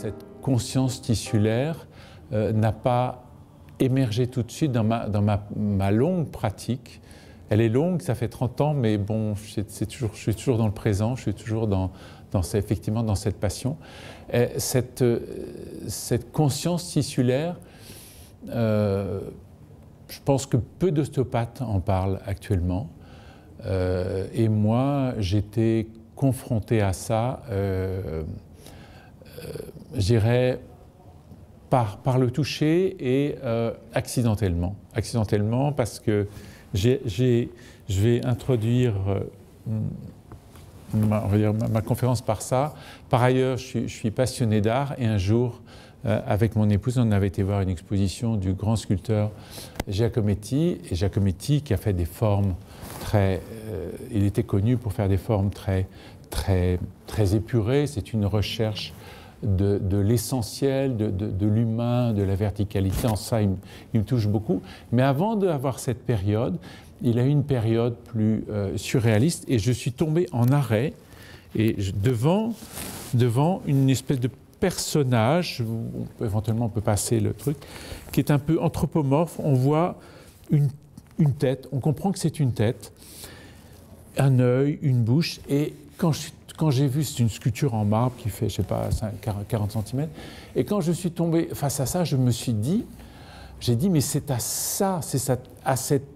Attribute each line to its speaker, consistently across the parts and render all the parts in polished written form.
Speaker 1: cette conscience tissulaire n'a pas émergé tout de suite dans ma longue pratique. Elle est longue, ça fait 30 ans, mais bon, je suis toujours dans le présent, je suis toujours effectivement dans cette passion. Et cette conscience tissulaire, je pense que peu d'ostéopathes en parlent actuellement. Et moi, j'étais confronté à ça, je dirais, par le toucher et accidentellement. Accidentellement parce que je vais introduire ma conférence par ça. Par ailleurs, je suis passionné d'art et un jour, avec mon épouse, on avait été voir une exposition du grand sculpteur Giacometti, et Giacometti qui a fait des formes il était connu pour faire des formes très épurées. C'est une recherche de l'essentiel, de l'humain, de la verticalité. En ça, il me touche beaucoup. Mais avant d'avoir cette période, il a eu une période plus surréaliste et je suis tombé en arrêt et devant une espèce de personnage, éventuellement on peut passer le truc, qui est un peu anthropomorphe. On voit une tête, on comprend que c'est une tête, un œil, une bouche, et quand j'ai vu, c'est une sculpture en marbre qui fait, je sais pas, 40 cm, et quand je suis tombé face à ça, je me suis dit, mais c'est à cette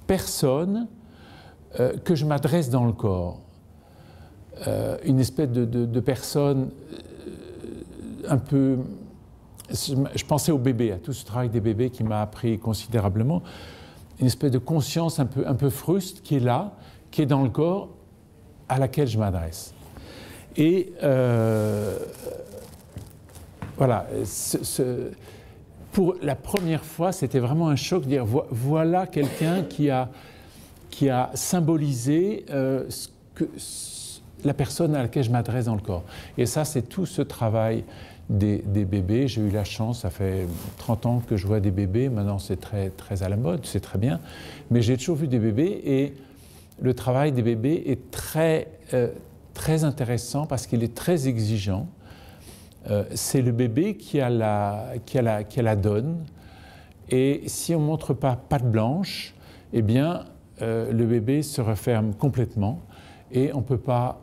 Speaker 1: personne que je m'adresse dans le corps. Une espèce de personne un peu... Je pensais au bébé, à tout ce travail des bébés qui m'a appris considérablement. Une espèce de conscience un peu fruste qui est là, qui est dans le corps, à laquelle je m'adresse. Et voilà, pour la première fois, c'était vraiment un choc de dire voilà quelqu'un qui a symbolisé la personne à laquelle je m'adresse dans le corps. Et ça, c'est tout ce travail des bébés. J'ai eu la chance, ça fait 30 ans que je vois des bébés, maintenant c'est très à la mode, c'est très bien, mais j'ai toujours vu des bébés et le travail des bébés est très intéressant parce qu'il est très exigeant. C'est le bébé qui a la donne, et si on ne montre pas patte blanche, eh bien le bébé se referme complètement et on ne peut pas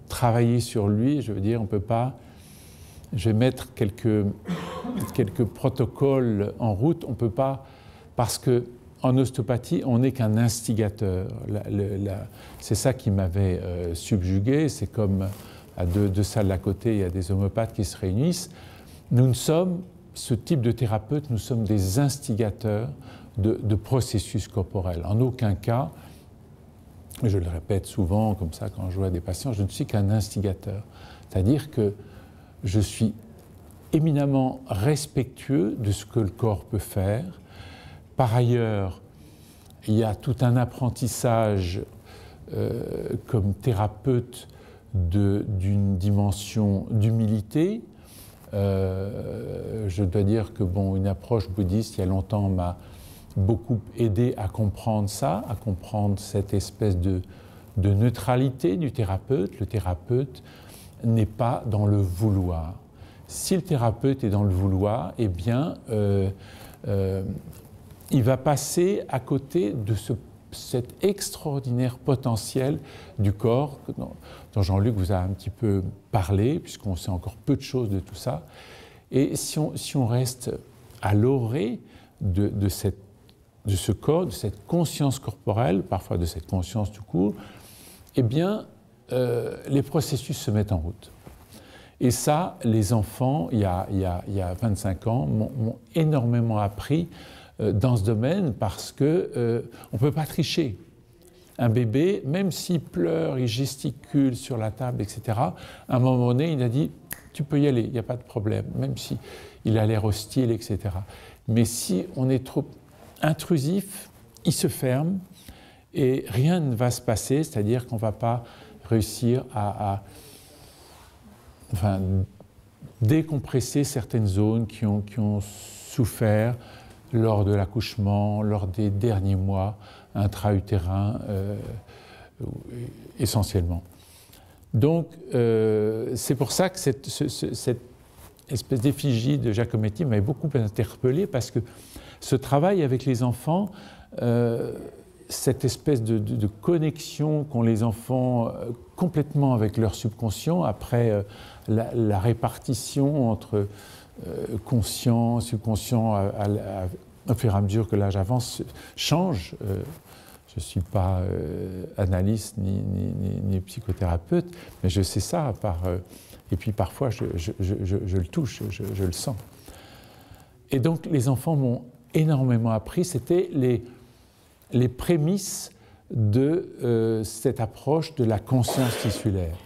Speaker 1: travailler sur lui. Je veux dire, on ne peut pas... Je vais mettre quelques protocoles en route. On ne peut pas, parce qu'en ostéopathie, on n'est qu'un instigateur. C'est ça qui m'avait subjugué. C'est comme à deux salles à côté, il y a des homméopathes qui se réunissent. Nous sommes, ce type de thérapeute, nous sommes des instigateurs de processus corporels. En aucun cas, je le répète souvent comme ça quand je vois des patients, je ne suis qu'un instigateur. C'est-à-dire que je suis éminemment respectueux de ce que le corps peut faire. Par ailleurs, il y a tout un apprentissage comme thérapeute d'une dimension d'humilité. Je dois dire que une approche bouddhiste, il y a longtemps, m'a beaucoup aidé à comprendre ça, à comprendre cette espèce de neutralité du thérapeute. Le thérapeute n'est pas dans le vouloir. Si le thérapeute est dans le vouloir, eh bien, il va passer à côté de cet extraordinaire potentiel du corps dont Jean-Luc vous a un petit peu parlé, puisqu'on sait encore peu de choses de tout ça. Et si on reste à l'orée de ce corps, de cette conscience corporelle, parfois de cette conscience tout court, eh bien, les processus se mettent en route. Et ça, les enfants, il y a 25 ans, m'ont énormément appris dans ce domaine parce qu'on ne peut pas tricher. Un bébé, même s'il pleure, il gesticule sur la table, etc., à un moment donné, il a dit « tu peux y aller, il n'y a pas de problème », même s'il a l'air hostile, etc. Mais si on est trop intrusif, il se ferme et rien ne va se passer, c'est-à-dire qu'on ne va pas réussir à décompresser certaines zones qui ont souffert lors de l'accouchement, lors des derniers mois intra-utérins essentiellement. Donc, c'est pour ça que cette espèce d'effigie de Giacometti m'avait beaucoup interpellé, parce que ce travail avec les enfants, cette espèce de connexion qu'ont les enfants complètement avec leur subconscient, après la répartition entre conscient, subconscient, au fur et à mesure que l'âge avance, change. Je ne suis pas analyste ni psychothérapeute, mais je sais ça. Et puis parfois, je le touche, je le sens. Et donc, les enfants m'ont énormément appris. C'était les prémices de cette approche de la conscience tissulaire.